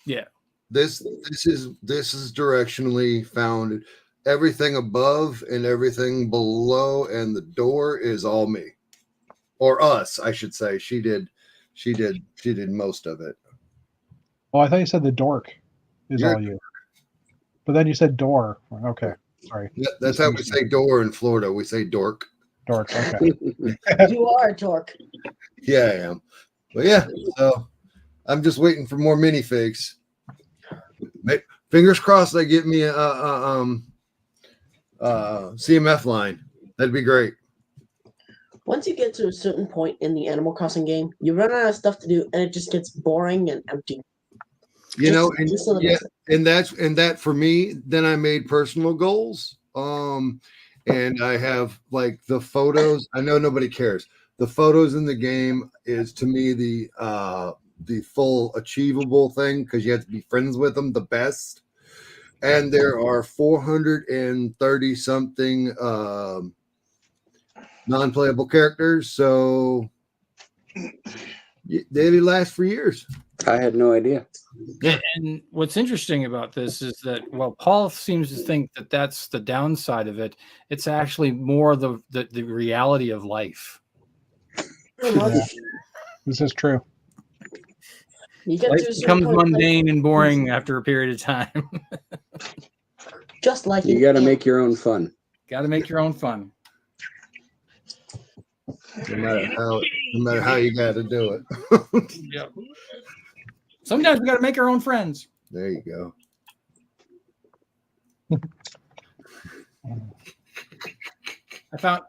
Yeah. This is directionally founded. Everything above and everything below and the door is all me. Or us, I should say. She did most of it. Oh, I thought you said the dork is You're- all you. But then you said door. Okay. Sorry. That's how we say door in Florida. We say dork. Dork. Okay. You are a dork. Yeah, I am. But yeah, so I'm just waiting for more minifigs. Fingers crossed they get me a CMF line. That'd be great. Once you get to a certain point in the Animal Crossing game, you run out of stuff to do, and it just gets boring and empty. You know, Just a little yeah, bit. and that for me, then I made personal goals. And I have like the photos. I know nobody cares. The photos in the game is to me the full achievable thing because you have to be friends with them the best. And there are 430 something non-playable characters, so they last for years. I had no idea. And what's interesting about this is that while Paul seems to think that that's the downside of it, it's actually more the reality of life. Pretty much. Yeah. This is true. You get Life to a certain becomes point, like, mundane and boring after a period of time. just like You in got to Ant- make your own fun. Got to make your own fun. No matter how you got to do it. Yep. Sometimes we got to make our own friends. There you go.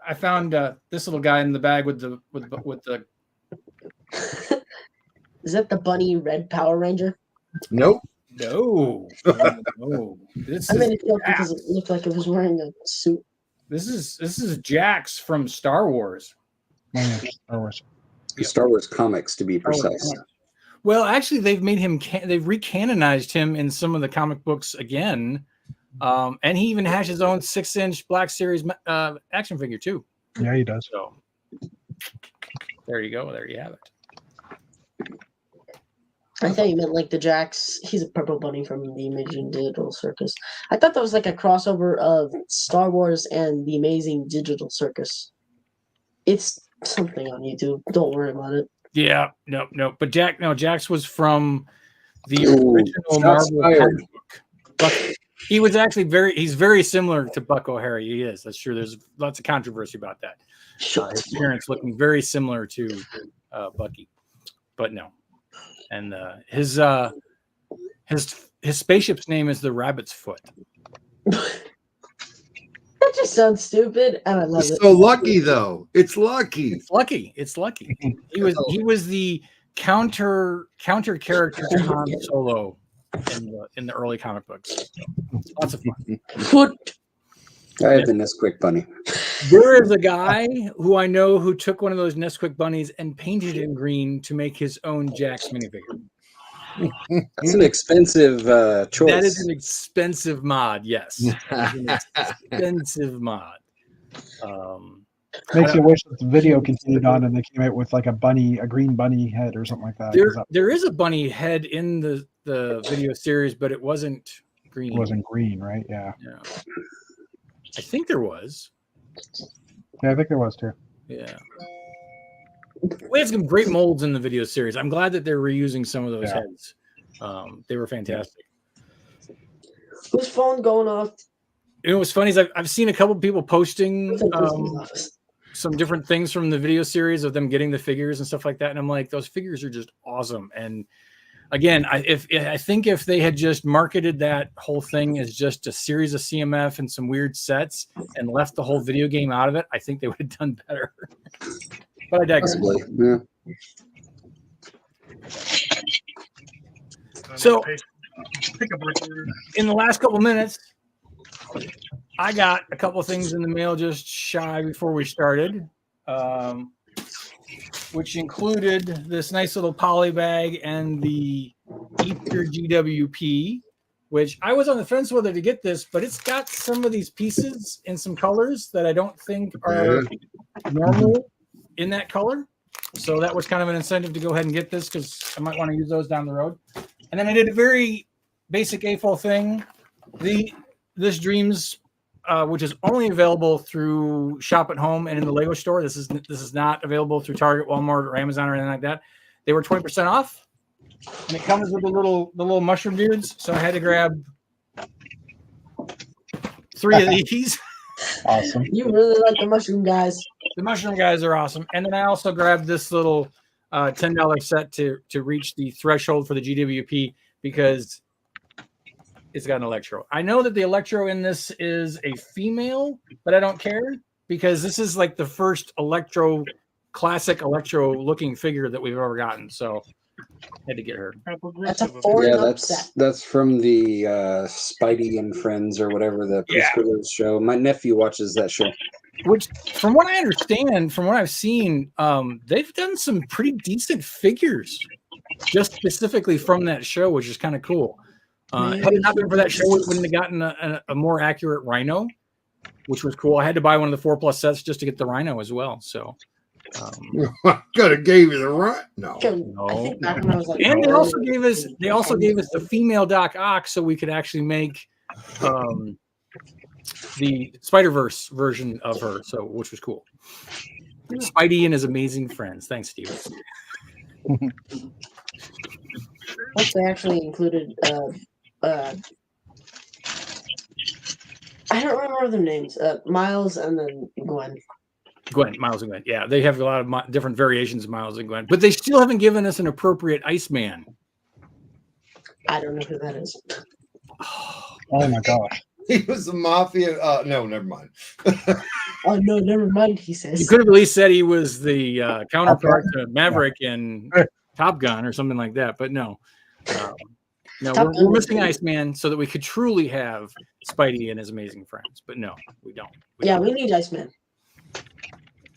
I found this little guy in the bag with the Is that the bunny red Power Ranger? Nope. no. This I made is a joke because it looked like it was wearing a suit. this is Jax from Star Wars. Oh, yeah. Star Wars. Star Wars comics, to be Star Wars precise. comics. Well, actually, they've made him. They've recanonized him in some of the comic books again, and he even has his own 6-inch Black Series action figure too. Yeah, he does. So there you go. There you have it. I thought you meant like the Jax. He's a purple bunny from the Amazing Digital Circus. I thought that was like a crossover of Star Wars and the Amazing Digital Circus. It's something on YouTube. Don't worry about it. Yeah, no. But Jax was from the Ooh, original shots Marvel fired. comic book. Buck, he was actually he's very similar to Buck O'Hare. He is. That's true. There's lots of controversy about that. His appearance looking very similar to Bucky, but no. And his spaceship's name is the Rabbit's Foot. That just sounds stupid, and I love It's it. so lucky though. It's lucky. It's lucky. He was the counter character to Han Solo in the early comic books. Lots of fun. Foot. I have the Nesquik bunny. There is a guy who I know who took one of those Nesquik bunnies and painted it in green to make his own Jax minifigure. That's an expensive choice. That is an expensive mod. Yes, that is an expensive mod. Makes you wish that the video continued on and they came out with like a green bunny head or something like that. 'cause that There is a bunny head in the video series, but it wasn't green. wasn't green, right? Yeah. Yeah. I think there was. Yeah, I think there was too. Yeah. We had some great molds in the video series. I'm glad that they're reusing some of those heads. They were fantastic. Whose phone going off? You know what's funny is I've seen a couple people posting Who's in Disney's office? some different things from the video series of them getting the figures and stuff like that, and I'm like, those figures are just awesome. And again, I think if they had just marketed that whole thing as just a series of CMF and some weird sets and left the whole video game out of it, I think they would have done better. But I digress. Possibly, yeah. So- pick up record. In the last couple minutes, I got a couple things in the mail just shy before we started, which included this nice little poly bag and the Easter GWP, which I was on the fence whether to get this, but it's got some of these pieces in some colors that I don't think are normal in that color. So that was kind of an incentive to go ahead and get this because I might want to use those down the road. And then I did a very basic AFOL thing. This Dreams, which is only available through Shop at Home and in the Lego store. This is not available through Target, Walmart, or Amazon or anything like that. They were 20% off, and it comes with the little mushroom dudes. So I had to grab 3 of these. Awesome. You really like the mushroom guys. The mushroom guys are awesome. And then I also grabbed this little $10 set to reach the threshold for the GWP because it's got an Electro. I know that the Electro in this is a female, but I don't care because this is like the first classic Electro looking figure that we've ever gotten. So I had to get her. That's a 4 Yeah, and up set. that's from the Spidey and Friends or whatever the preschoolers show. My nephew watches that show. Which, from what I understand, from what I've seen, they've done some pretty decent figures just specifically from that show, which is kind of cool. Had it not been for that show, we wouldn't have gotten a more accurate Rhino, which was cool. I had to buy one of the 4+ sets just to get the Rhino as well. So, Could have gave you the right. No. I think back when I was like, and they also gave us the female Doc Ock, so we could actually make the Spider-Verse version of her, so which was cool. Spidey and his amazing friends. Thanks, Steve. once they actually included I don't remember their names. Miles and then Gwen. Miles and Gwen. Yeah, they have a lot of different variations of Miles and Gwen, but they still haven't given us an appropriate Iceman. I don't know who that is. Oh my gosh. He was a mafia. No, never mind. Oh no, never mind. He says. You could have at least said he was the counterpart to Maverick in Top Gun or something like that, but no. No, we're missing Iceman so that we could truly have Spidey and his amazing friends. But no, we don't. We need Iceman.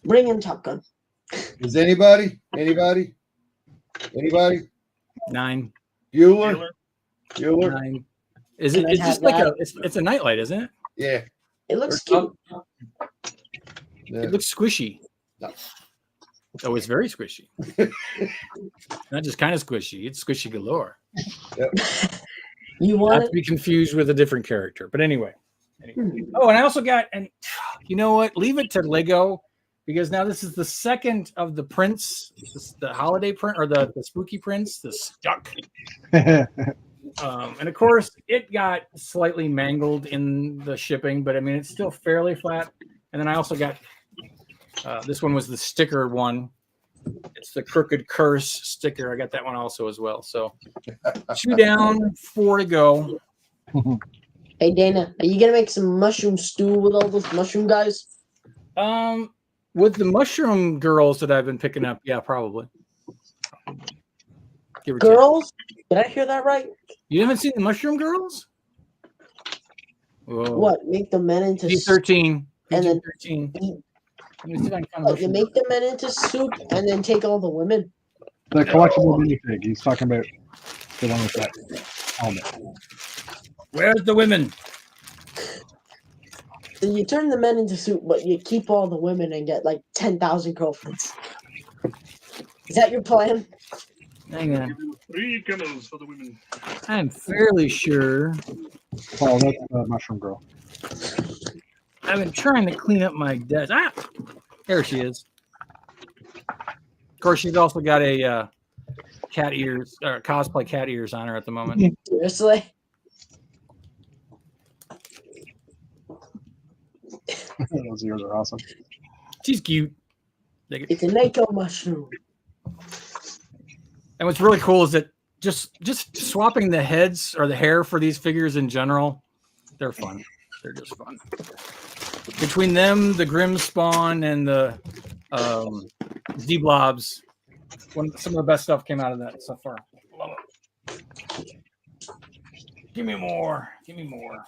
Bring in Top Gun. Is anybody? 9. Bueller. Bueller. 9. Is Can it? I It's have just like that? it's a nightlight, isn't it? Yeah. It looks Or- cute. Yeah. It looks squishy. No. Oh, it's very squishy. Not just kind of squishy. It's squishy galore. You Not want to it? be confused with a different character. But anyway. Oh, and I also got, and you know what? Leave it to Lego, because now this is the second of the prints, the holiday print or the spooky prints, the Stuck. And of course, it got slightly mangled in the shipping, but I mean, it's still fairly flat. And then I also got this one was the sticker one. It's the Crooked Curse sticker. I got that one also as well. So 2 down, 4 to go. Hey Dana, are you gonna make some mushroom stew with all those mushroom guys? With the mushroom girls that I've been picking up, yeah, probably. Give or take. Girls? Did I hear that right? You haven't seen the mushroom girls? Whoa. What? Make the men into PG-13. And then- PG-13. eat? Let me see if I can find What? You mushroom make the men into soup and then take all the women? The collectible minifig. He's talking about the one with that helmet. Where's the women? So you turn the men into soup, but you keep all the women and get like 10,000 girlfriends. Is that your plan? Hang on. 3 camels for the women. I'm fairly sure. Oh, that's the mushroom girl. I've been trying to clean up my desk. Ah, there she is. Of course, she's also got a cat ears or cosplay cat ears on her at the moment. Seriously? Those ears are awesome. She's cute. It's a NATO mushroom. And what's really cool is that just swapping the heads or the hair for these figures in general, they're fun. They're just fun. Between them, the Grim Spawn, and the Z-Blobs, some of the best stuff came out of that so far. Love it. Give me more. Give me more.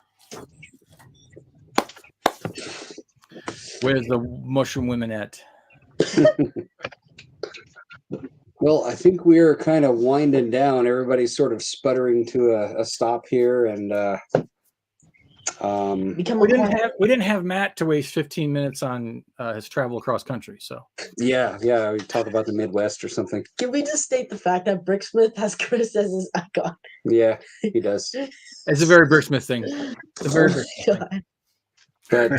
Where's the mushroom women at? Well, I think we are kind of winding down. Everybody's sort of sputtering to a stop here, and Become We a didn't client. have Matt to waste 15 minutes on his travel across country. So yeah, we talk about the Midwest or something. Can we just state the fact that Bricksmith has Chris as his icon? Yeah, he does. it's a very Bricksmith thing. It's a very Oh my God. But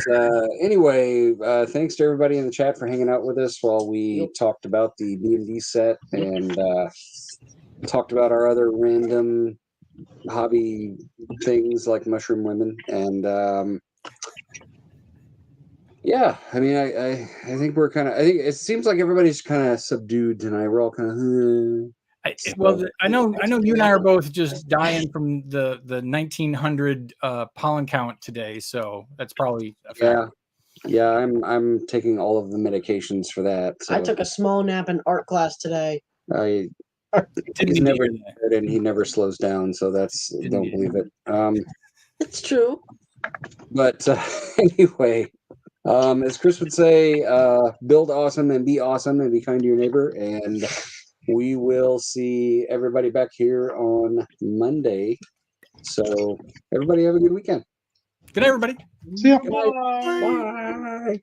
anyway, thanks to everybody in the chat for hanging out with us while we talked about the D&D set and talked about our other random hobby things like mushroom women. And yeah, I mean, I think we're kind of, I think it seems like everybody's kind of subdued tonight. We're all kind of, I know you and I are both just dying from the 1900 pollen count today, so that's probably a factor. yeah. I'm taking all of the medications for that. So I took a small nap in art class today. I Didn't he's need to never hear that. and he never slows down, so that's Didn't don't need to believe it. It's true. But anyway, as Chris would say, build awesome and be kind to your neighbor, and we will see everybody back here on Monday. So everybody have a good weekend. Good night, everybody. See ya. Good night. Bye.